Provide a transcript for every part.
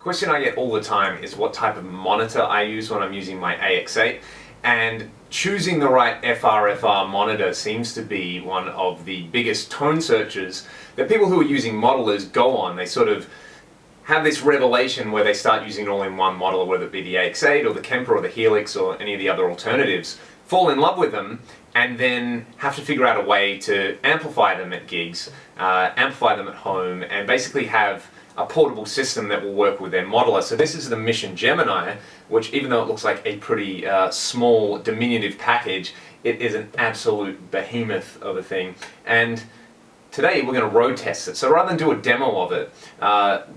Question I get all the time is what type of monitor I use when I'm using my AX8, and choosing the right FRFR monitor seems to be one of the biggest tone searches that people who are using modelers go on. They sort of have this revelation where they start using all in one modeler, whether it be the AX8 or the Kemper or the Helix or any of the other alternatives, fall in love with them, and then have to figure out a way to amplify them at gigs, amplify them at home, and basically have a portable system that will work with their modeler. So this is the Mission Gemini, which even though it looks like a pretty small, diminutive package, it is an absolute behemoth of a thing. And today we're going to road test it. So rather than do a demo of it,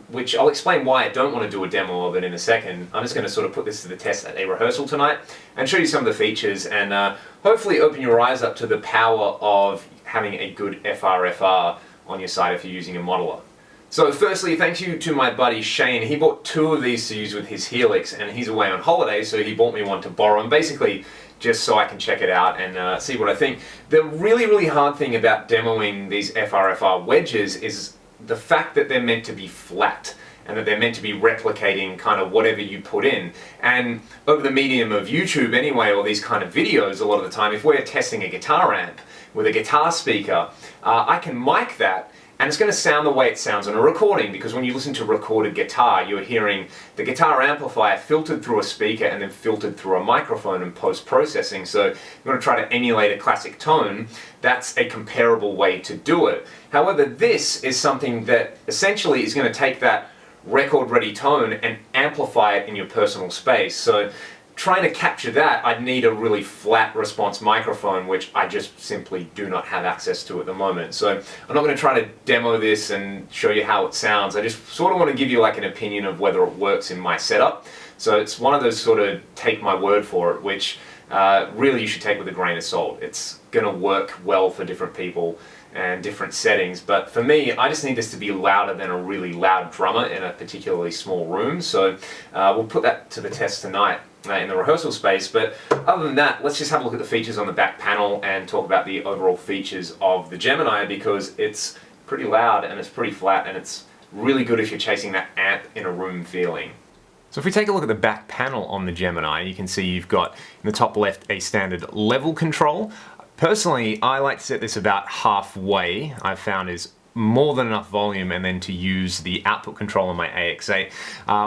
which I'll explain why I don't want to do a demo of it in a second, I'm just going to sort of put this to the test at a rehearsal tonight and show you some of the features and hopefully open your eyes up to the power of having a good FRFR on your side if you're using a modeler. So firstly, thank you to my buddy Shane. He bought 2 of these to use with his Helix, and he's away on holiday, so he bought me one to borrow, and basically just so I can check it out and see what I think. The really hard thing about demoing these FRFR wedges is the fact that they're meant to be flat and that they're meant to be replicating kind of whatever you put in. And over the medium of YouTube anyway, or these kind of videos, a lot of the time, if we're testing a guitar amp with a guitar speaker, I can mic that, and it's going to sound the way it sounds on a recording, because when you listen to recorded guitar, you're hearing the guitar amplifier filtered through a speaker and then filtered through a microphone in post-processing. So if you want to try to emulate a classic tone, that's a comparable way to do it. However, this is something that essentially is going to take that record-ready tone and amplify it in your personal space. So trying to capture that, I'd need a really flat response microphone, which I just simply do not have access to at the moment. So I'm not going to try to demo this and show you how it sounds. I just sort of want to give you like an opinion of whether it works in my setup. So it's one of those sort of take my word for it, which really you should take with a grain of salt. It's going to work well for different people and different settings, but for me, I just need this to be louder than a really loud drummer in a particularly small room. So we'll put that to the test tonight in the rehearsal space. But other than that, let's just have a look at the features on the back panel and talk about the overall features of the Gemini, because it's pretty loud and it's pretty flat and it's really good if you're chasing that amp in a room feeling. So if we take a look at the back panel on the Gemini, you can see you've got in the top left a standard level control. Personally, I like to set this about halfway. I've found is more than enough volume, and then to use the output control on my AX8.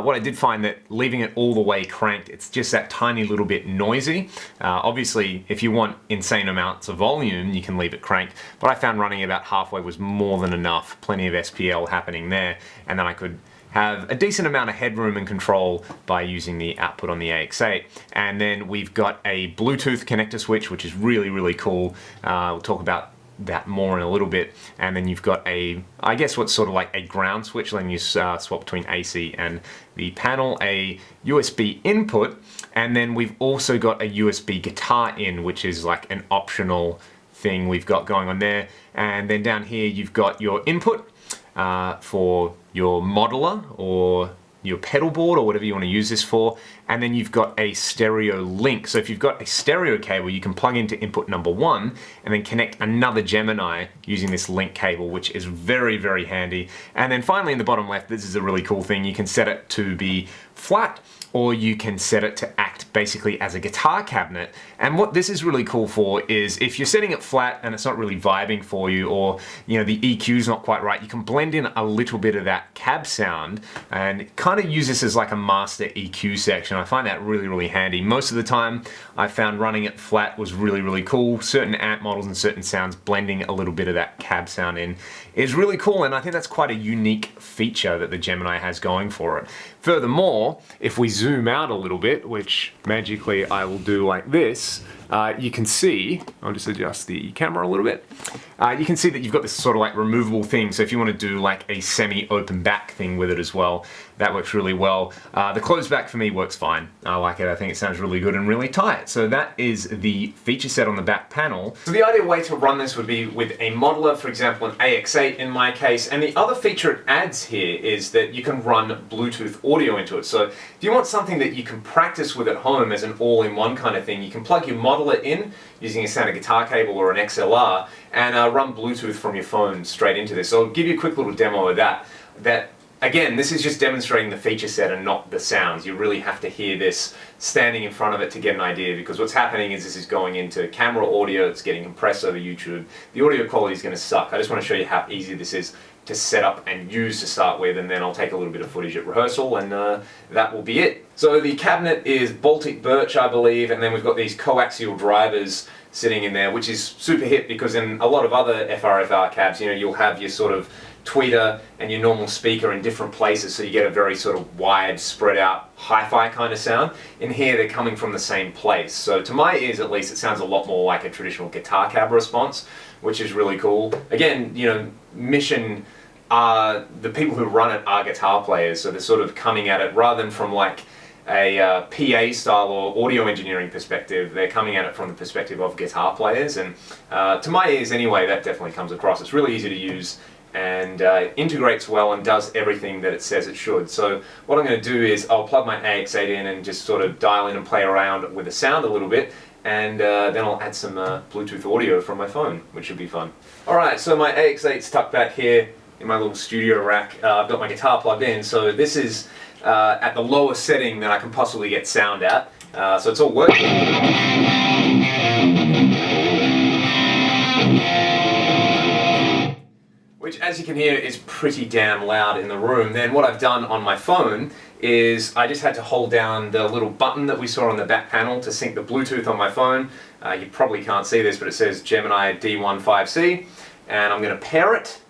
What I did find that leaving it all the way cranked, it's just that tiny little bit noisy. Obviously, if you want insane amounts of volume, you can leave it cranked, but I found running about halfway was more than enough. Plenty of SPL happening there, and then I could have a decent amount of headroom and control by using the output on the AX8. And then we've got a Bluetooth connector switch, which is really cool. We'll talk about that more in a little bit. And then you've got a, I guess what's sort of like a ground switch, letting you swap between AC and the panel, a USB input, and then we've also got a USB guitar in, which is like an optional thing we've got going on there. And then down here you've got your input for your modeler or your pedal board or whatever you want to use this for, and then you've got a stereo link. So if you've got a stereo cable, you can plug into input number 1 and then connect another Gemini using this link cable, which is very handy. And then finally in the bottom left, this is a really cool thing. You can set it to be flat, or you can set it to act basically as a guitar cabinet. And what this is really cool for is if you're setting it flat and it's not really vibing for you, or you know the EQ's not quite right, you can blend in a little bit of that cab sound and kind of use this as like a master EQ section. I find that really handy. Most of the time I found running it flat was really cool. Certain amp models and certain sounds, blending a little bit of that cab sound in is really cool, and I think that's quite a unique feature that the Gemini has going for it. Furthermore, if we zoom out a little bit, which magically I will do like this, you can see, I'll just adjust the camera a little bit, you can see that you've got this sort of like removable thing. So if you want to do like a semi-open back thing with it as well, that works really well. The closed back for me works fine. I like it. I think it sounds really good and really tight. So that is the feature set on the back panel. So the ideal way to run this would be with a modeler, for example an AX8 in my case, and the other feature it adds here is that you can run Bluetooth audio into it. So if you want something that you can practice with at home as an all-in-one kind of thing, you can plug your modeler in using a standard guitar cable or an XLR and run Bluetooth from your phone straight into this. So I'll give you a quick little demo of that. That again, this is just demonstrating the feature set and not the sounds. You really have to hear this standing in front of it to get an idea, because what's happening is this is going into camera audio, it's getting compressed over YouTube. The audio quality is going to suck. I just want to show you how easy this is to set up and use to start with, and then I'll take a little bit of footage at rehearsal, and that will be it. So the cabinet is Baltic birch, I believe, and then we've got these coaxial drivers sitting in there, which is super hip because in a lot of other FRFR cabs, you know, you'll have your sort of tweeter and your normal speaker in different places, so you get a very sort of wide, spread out, hi-fi kind of sound. In here, they're coming from the same place. So to my ears, at least, it sounds a lot more like a traditional guitar cab response, which is really cool. Again, you know, Mission, the people who run it are guitar players, so they're sort of coming at it rather than from like a PA style or audio engineering perspective. They're coming at it from the perspective of guitar players, and to my ears anyway, that definitely comes across. It's really easy to use and integrates well and does everything that it says it should. So what I'm going to do is I'll plug my AX8 in and just sort of dial in and play around with the sound a little bit, and then I'll add some Bluetooth audio from my phone, which should be fun. Alright, so my AX8's tucked back here in my little studio rack. I've got my guitar plugged in, so this is at the lowest setting that I can possibly get sound at. So it's all working. Which, as you can hear, is pretty damn loud in the room. Then what I've done on my phone is I just had to hold down the little button that we saw on the back panel to sync the Bluetooth on my phone. You probably can't see this, but it says Gemini D15C, and I'm going to pair it,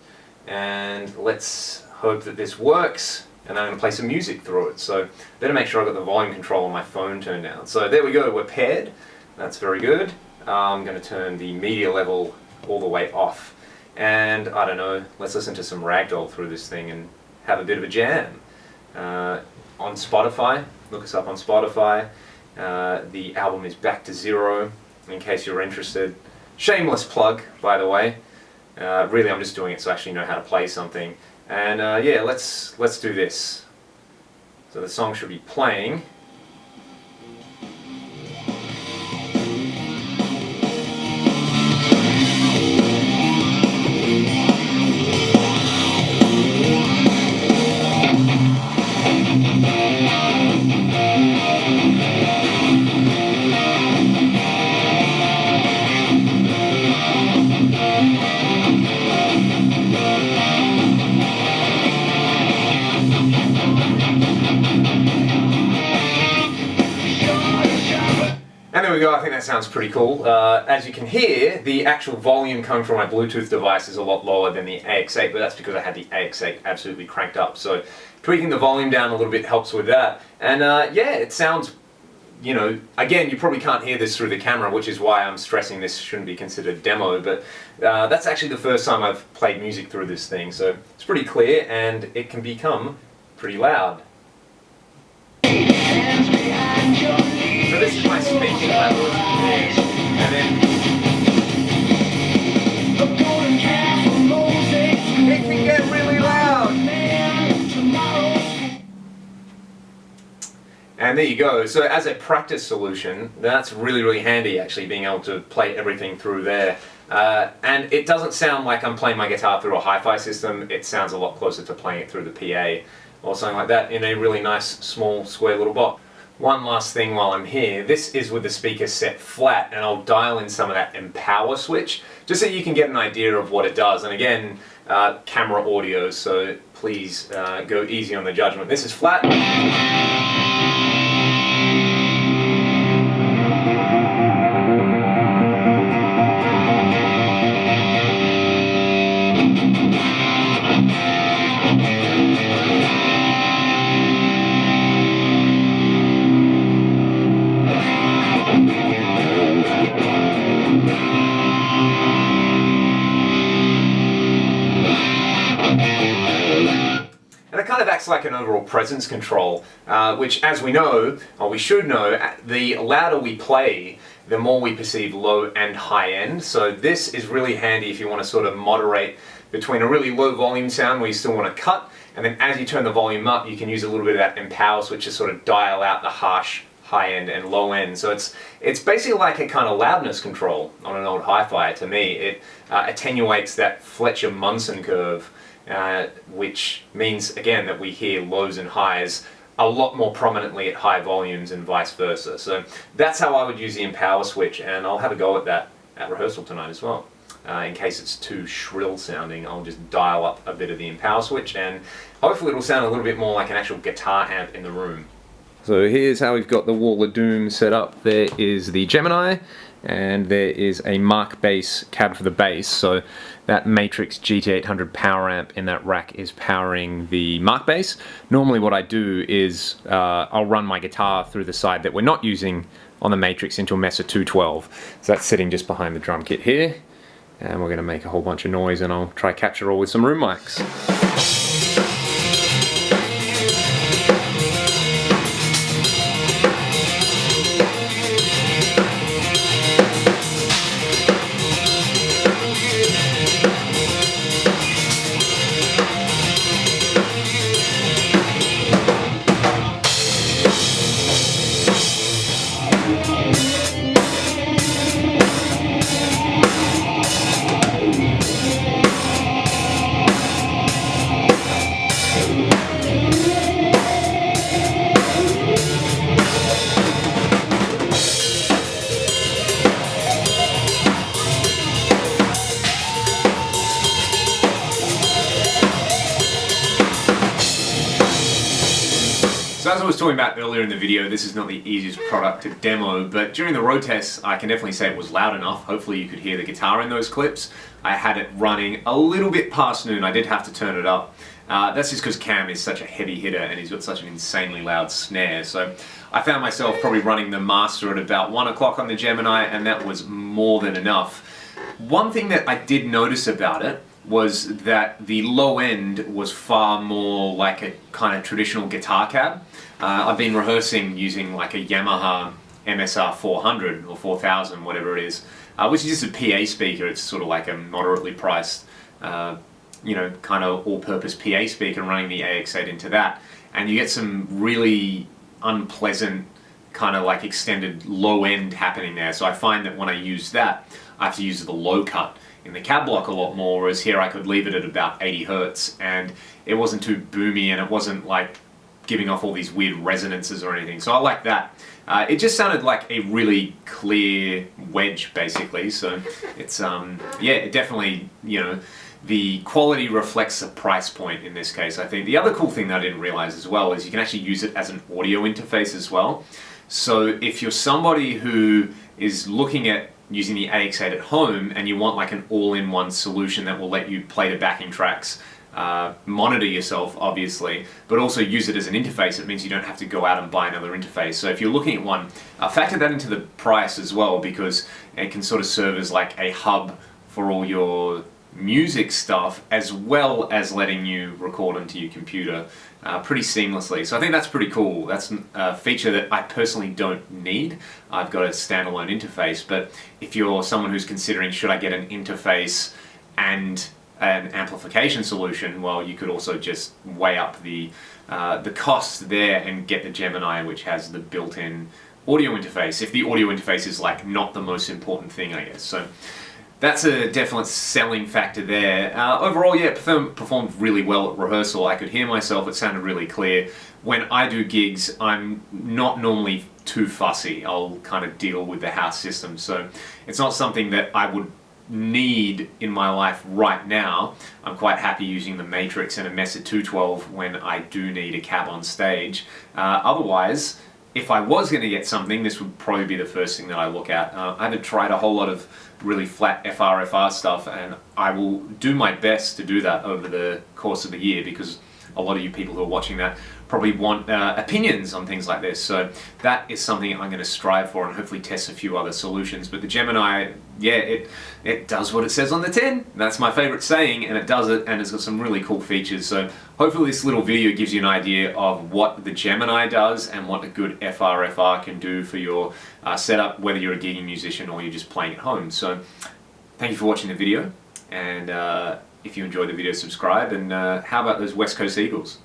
and let's hope that this works, and then I'm going to play some music through it. So better make sure I've got the volume control on my phone turned down. So there we go, we're paired. That's very good. I'm going to turn the media level all the way off. And I don't know, let's listen to some Ragdoll through this thing and have a bit of a jam. On Spotify, look us up on Spotify. The album is Back to Zero, in case you're interested. Shameless plug, by the way. Really, I'm just doing it so I actually know how to play something. And yeah, let's do this. So the song should be playing. And there we go, I think that sounds pretty cool. As you can hear, the actual volume coming from my Bluetooth device is a lot lower than the AX8, but that's because I had the AX8 absolutely cranked up. So tweaking the volume down a little bit helps with that. And yeah, it sounds, you know, again, you probably can't hear this through the camera, which is why I'm stressing this shouldn't be considered demo, but that's actually the first time I've played music through this thing, so it's pretty clear and it can become pretty loud. So this is my speaking level, and then it can get really loud. And there you go. So as a practice solution, that's really, really handy actually, being able to play everything through there. And it doesn't sound like I'm playing my guitar through a hi-fi system. It sounds a lot closer to playing it through the PA or something like that in a really nice, small, square little box. One last thing while I'm here, this is with the speaker set flat, and I'll dial in some of that empower switch just so you can get an idea of what it does. And again, camera audio, so please go easy on the judgment. This is flat. And it kind of acts like an overall presence control, which, as we know, or we should know, the louder we play, the more we perceive low and high end. So this is really handy if you want to sort of moderate between a really low volume sound where you still want to cut, and then as you turn the volume up, you can use a little bit of that empower switch to sort of dial out the harsh high end and low end. So it's basically like a kind of loudness control on an old hi-fi to me. It attenuates that Fletcher-Munson curve which means again that we hear lows and highs a lot more prominently at high volumes and vice versa. So that's how I would use the Empower switch, and I'll have a go at that at rehearsal tonight as well. In case it's too shrill sounding, I'll just dial up a bit of the Empower switch, and hopefully it'll sound a little bit more like an actual guitar amp in the room. So here's how we've got the Wall of Doom set up. There is the Gemini, and there is a Mark bass cab for the bass. So that Matrix GT800 power amp in that rack is powering the Mark bass. Normally what I do is I'll run my guitar through the side that we're not using on the Matrix into a Mesa 212. So that's sitting just behind the drum kit here. And we're going to make a whole bunch of noise, and I'll try capture all with some room mics. So as I was talking about earlier in the video, this is not the easiest product to demo, but during the road tests I can definitely say it was loud enough. Hopefully you could hear the guitar in those clips. I had it running a little bit past noon. I did have to turn it up. That's just because Cam is such a heavy hitter and he's got such an insanely loud snare. So I found myself probably running the master at about 1 o'clock on the Gemini, and that was more than enough. One thing that I did notice about it was that the low end was far more like a kind of traditional guitar cab. I've been rehearsing using like a Yamaha MSR 400 or 4000, whatever it is, which is just a PA speaker. It's sort of like a moderately priced, you know, kind of all-purpose PA speaker, running the AX8 into that, and you get some really unpleasant kind of like extended low end happening there. So I find that when I use that, I have to use the low cut in the cab block a lot more, whereas here I could leave it at about 80 hertz and it wasn't too boomy and it wasn't like giving off all these weird resonances or anything. So I like that. It just sounded like a really clear wedge basically. So it's yeah, it definitely, you know, the quality reflects the price point in this case. I think the other cool thing that I didn't realize as well is you can actually use it as an audio interface as well. So if you're somebody who is looking at using the AX8 at home and you want like an all-in-one solution that will let you play the backing tracks, monitor yourself obviously, but also use it as an interface, it means you don't have to go out and buy another interface. So if you're looking at one, factor that into the price as well, because it can sort of serve as like a hub for all your music stuff, as well as letting you record onto your computer pretty seamlessly. So I think that's pretty cool. That's a feature that I personally don't need. I've got a standalone interface, but if you're someone who's considering should I get an interface and an amplification solution, well, you could also just weigh up the costs there and get the Gemini, which has the built-in audio interface, if the audio interface is like not the most important thing, I guess. So that's a definite selling factor there. Overall, yeah, it performed really well at rehearsal. I could hear myself, it sounded really clear. When I do gigs, I'm not normally too fussy. I'll kind of deal with the house system. So it's not something that I would need in my life right now. I'm quite happy using the Matrix and a Mesa 212 when I do need a cab on stage. Otherwise, if I was going to get something, this would probably be the first thing that I look at. I haven't tried a whole lot of really flat FRFR stuff, and I will do my best to do that over the course of the year, because a lot of you people who are watching that probably want opinions on things like this. So that is something I'm going to strive for and hopefully test a few other solutions. But the Gemini, yeah, it does what it says on the tin. That's my favorite saying, and it does it, and it's got some really cool features. So hopefully this little video gives you an idea of what the Gemini does and what a good FRFR can do for your setup, whether you're a gigging musician or you're just playing at home. So thank you for watching the video, and if you enjoyed the video, subscribe, and how about those West Coast Eagles?